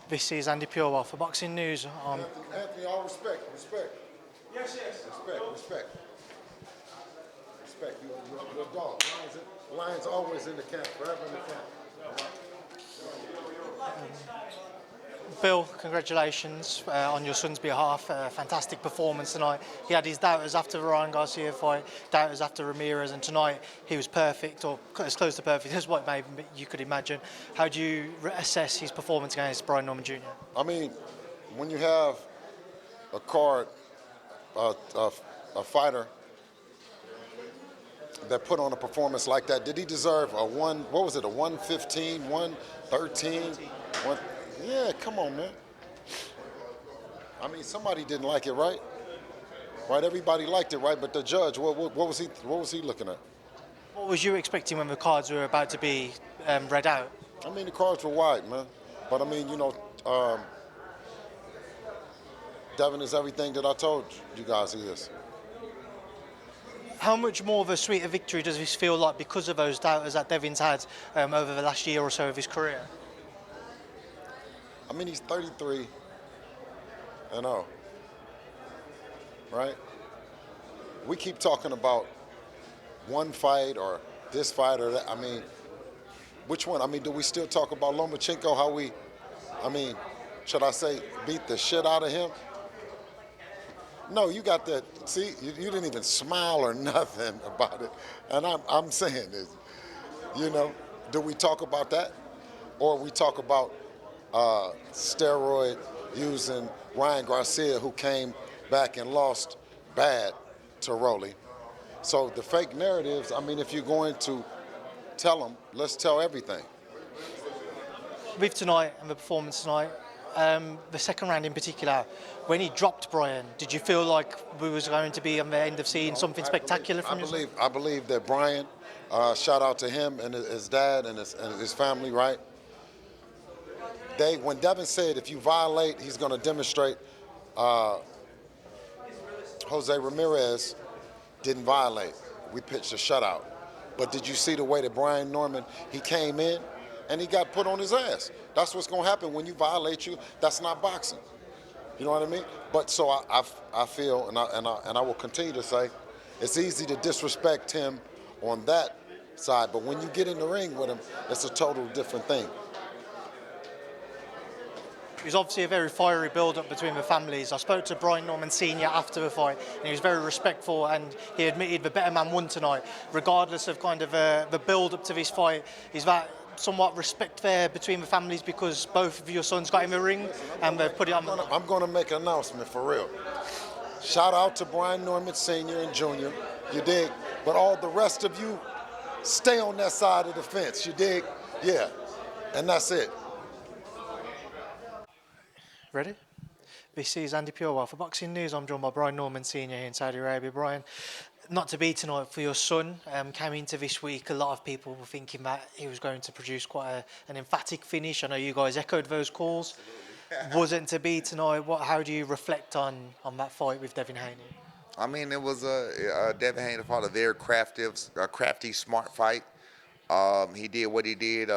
This is Andy Purewell for Boxing News. Anthony, all respect. Yes, yes. Respect. You're a dog. Lions always in the camp, forever in the camp. Bill, congratulations on your son's behalf. Fantastic performance tonight. He had his doubters after the Ryan Garcia fight, doubters after Ramirez, and tonight he was perfect, or as close to perfect as what maybe you could imagine. How do you assess his performance against Brian Norman Jr.? I mean, when you have a card, a fighter that put on a performance like that, did he deserve a 115, 113? Yeah, come on, man. I mean, somebody didn't like it, right? Right, everybody liked it, right? But the judge, what was he looking at? What was you expecting when the cards were about to be read out? I mean, the cards were wide, man. But I mean, Devin is everything that I told you guys he is. How much more of a sweeter victory does this feel like because of those doubters that Devin's had over the last year or so of his career? I mean, he's 33 and 0, right? We keep talking about one fight or this fight or that. I mean, which one? I mean, do we still talk about Lomachenko, should I say beat the shit out of him? No, you got that. See, you didn't even smile or nothing about it. And I'm saying this, do we talk about that? Or we talk about steroid using Ryan Garcia, who came back and lost bad to Rolly. So the fake narratives, I mean, if you're going to tell them, let's tell everything. With tonight and the performance tonight, the second round in particular, when he dropped Brian, did you feel like we was going to be on the end of seeing something spectacular from you? I believe that Brian, shout out to him and his dad and his family, right? When Devin said if you violate, he's going to demonstrate, Jose Ramirez didn't violate. We pitched a shutout. But did you see the way that Brian Norman, he came in and he got put on his ass? That's what's going to happen when you violate you. That's not boxing. You know what I mean? But so I feel, and I will continue to say, it's easy to disrespect him on that side. But when you get in the ring with him, it's a total different thing. It was obviously a very fiery build-up between the families. I spoke to Brian Norman Sr. after the fight, and he was very respectful, and he admitted the better man won tonight, regardless of kind of the build-up to this fight. Is that somewhat respect there between the families because both of your sons got in the ring and they've put it on? I'm going to make an announcement for real. Shout out to Brian Norman Sr. and Jr., you dig? But all the rest of you, stay on that side of the fence, you dig? Yeah, and that's it. Ready? This is Andy Purewell for Boxing News. I'm joined by Brian Norman Sr. here in Saudi Arabia. Brian, not to be tonight for your son, came into this week, a lot of people were thinking that he was going to produce quite an emphatic finish. I know you guys echoed those calls. Wasn't to be tonight. How do you reflect on that fight with Devin Haney? I mean, it was Devin Haney fought a very crafty, smart fight. He did what he did.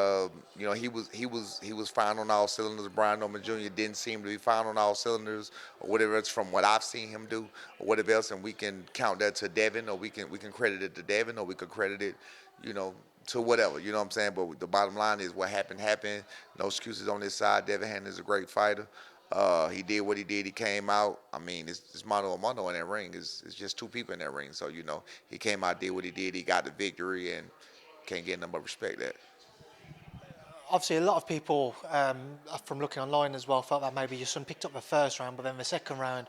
He was fine on all cylinders. Brian Norman Jr. didn't seem to be fine on all cylinders, or whatever it's from what I've seen him do, or whatever else. And we can count that to Devin, or we can credit it to Devin, or we could credit it, to whatever. You know what I'm saying? But the bottom line is what happened. No excuses on this side. Devin Haney is a great fighter. He did what he did. He came out. I mean, it's mano a mano in that ring. It's just two people in that ring. So he came out, did what he did. He got the victory, and can't get nothing but respect that. Obviously, a lot of people, from looking online as well, felt that maybe your son picked up the first round, but then the second round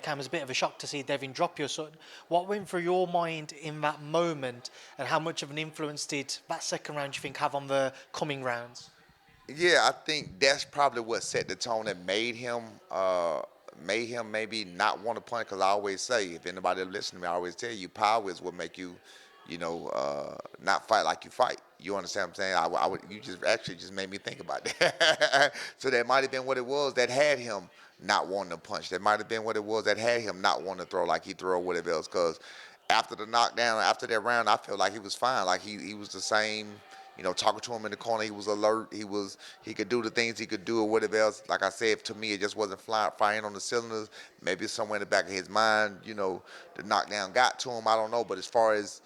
came as a bit of a shock to see Devin drop your son. What went through your mind in that moment, and how much of an influence did that second round, you think, have on the coming rounds? Yeah, I think that's probably what set the tone that made him maybe not want to punch. Because I always say, if anybody listen to me, I always tell you, power is what make you not fight like you fight. You understand what I'm saying? You just made me think about that. So that might have been what it was that had him not wanting to punch. That might have been what it was that had him not wanting to throw like he threw or whatever else. Because after the knockdown, after that round, I felt like he was fine. Like he was the same. talking to him in the corner, he was alert. He could do the things he could do or whatever else. Like I said, to me, it just wasn't firing on the cylinders. Maybe somewhere in the back of his mind, the knockdown got to him. I don't know. But as far as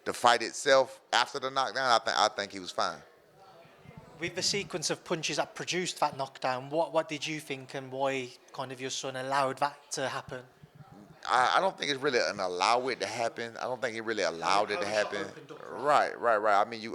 the fight itself, after the knockdown, I think he was fine. With the sequence of punches that produced that knockdown, what did you think and why kind of your son allowed that to happen? I don't think it's really an allow it to happen. I don't think he really allowed it to happen. Right. I mean,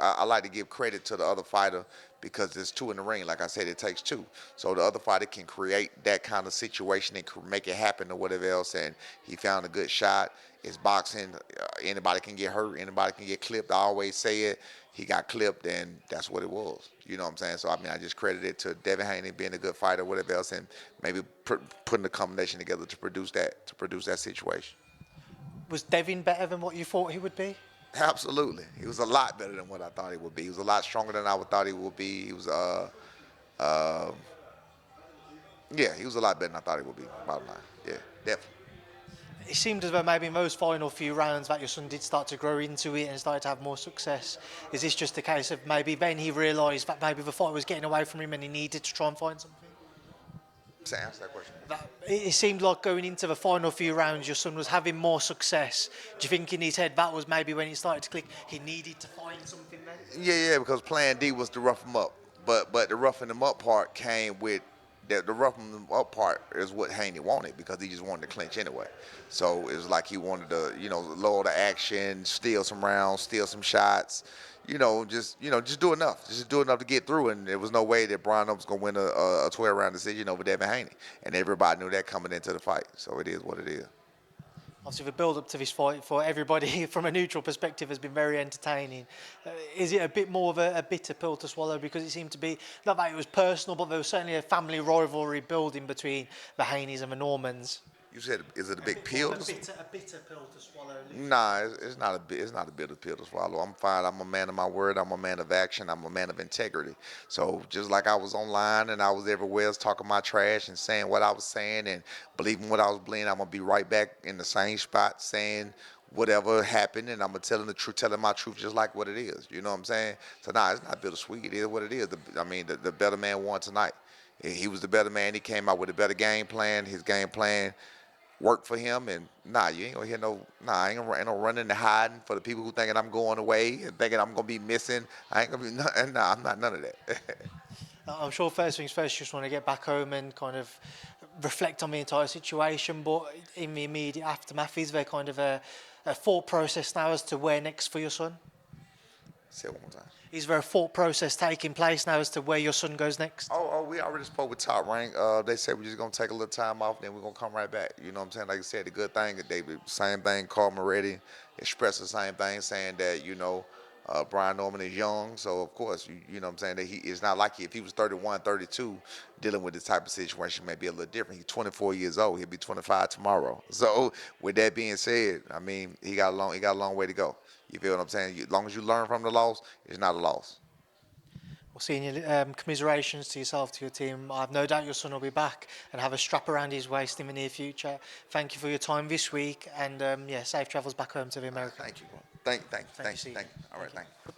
I like to give credit to the other fighter because there's two in the ring. Like I said, it takes two. So the other fighter can create that kind of situation and make it happen or whatever else. And he found a good shot. It's boxing. Anybody can get hurt. Anybody can get clipped. I always say it. He got clipped, and that's what it was. You know what I'm saying? So, I mean, I just credit it to Devin Haney being a good fighter, whatever else, and maybe putting the combination together to produce that situation. Was Devin better than what you thought he would be? Absolutely. He was a lot better than what I thought he would be. He was a lot stronger than I thought he would be. He was, he was a lot better than I thought he would be, bottom line. Yeah, definitely. It seemed as though maybe in those final few rounds that your son did start to grow into it and started to have more success. Is this just a case of maybe then he realised that maybe the fight was getting away from him and he needed to try and find something? Answer that question. It seemed like going into the final few rounds, your son was having more success. Do you think in his head that was maybe when it started to click, he needed to find something then? Yeah, because plan D was to rough him up. But the roughing him up part came with the roughing him up part is what Haney wanted because he just wanted to clinch anyway. So it was like he wanted to, lower the action, steal some rounds, steal some shots, just do enough. Just do enough to get through. And there was no way that Brian was going to win a 12-round decision over Devin Haney. And everybody knew that coming into the fight. So it is what it is. Obviously, the build-up to this fight for everybody from a neutral perspective has been very entertaining. Is it a bit more of a bitter pill to swallow? Because it seemed to be, not that it was personal, but there was certainly a family rivalry building between the Haneys and the Normans. You said, is it a big pill? A bitter pill to swallow. Nah, it's not a bitter pill to swallow. I'm fine. I'm a man of my word. I'm a man of action. I'm a man of integrity. So just like I was online and I was everywhere talking my trash and saying what I was saying and believing what I was believing, I'm gonna be right back in the same spot saying whatever happened, and I'm gonna telling the truth, telling my truth just like what it is. You know what I'm saying? So nah, it's not bittersweet. It is what it is. The better man won tonight. He was the better man. He came out with a better game plan. His game plan work for him, and you ain't gonna hear I ain't no running and hiding for the people who thinking I'm going away and thinking I'm gonna be missing. I ain't gonna be I'm not none of that. I'm sure first things first, you just want to get back home and kind of reflect on the entire situation, but in the immediate aftermath, is there kind of a thought process now as to where next for your son? Say it one more time. Is there a thought process taking place now as to where your son goes next? We already spoke with Top Rank. They said we're just going to take a little time off, then we're going to come right back. You know what I'm saying? Like I said, the good thing, same thing, called me already, expressed the same thing, saying that, Brian Norman is young. So, of course, you know what I'm saying, that it's not like if he was 31, 32, dealing with this type of situation may be a little different. He's 24 years old. He'll be 25 tomorrow. So, with that being said, I mean, he got a long way to go. You feel what I'm saying? As long as you learn from the loss, it's not a loss. Well, Senior, commiserations to yourself, to your team. I have no doubt your son will be back and have a strap around his waist in the near future. Thank you for your time this week, and safe travels back home to the America. Thank you, bro. Thank you. All right, thank you.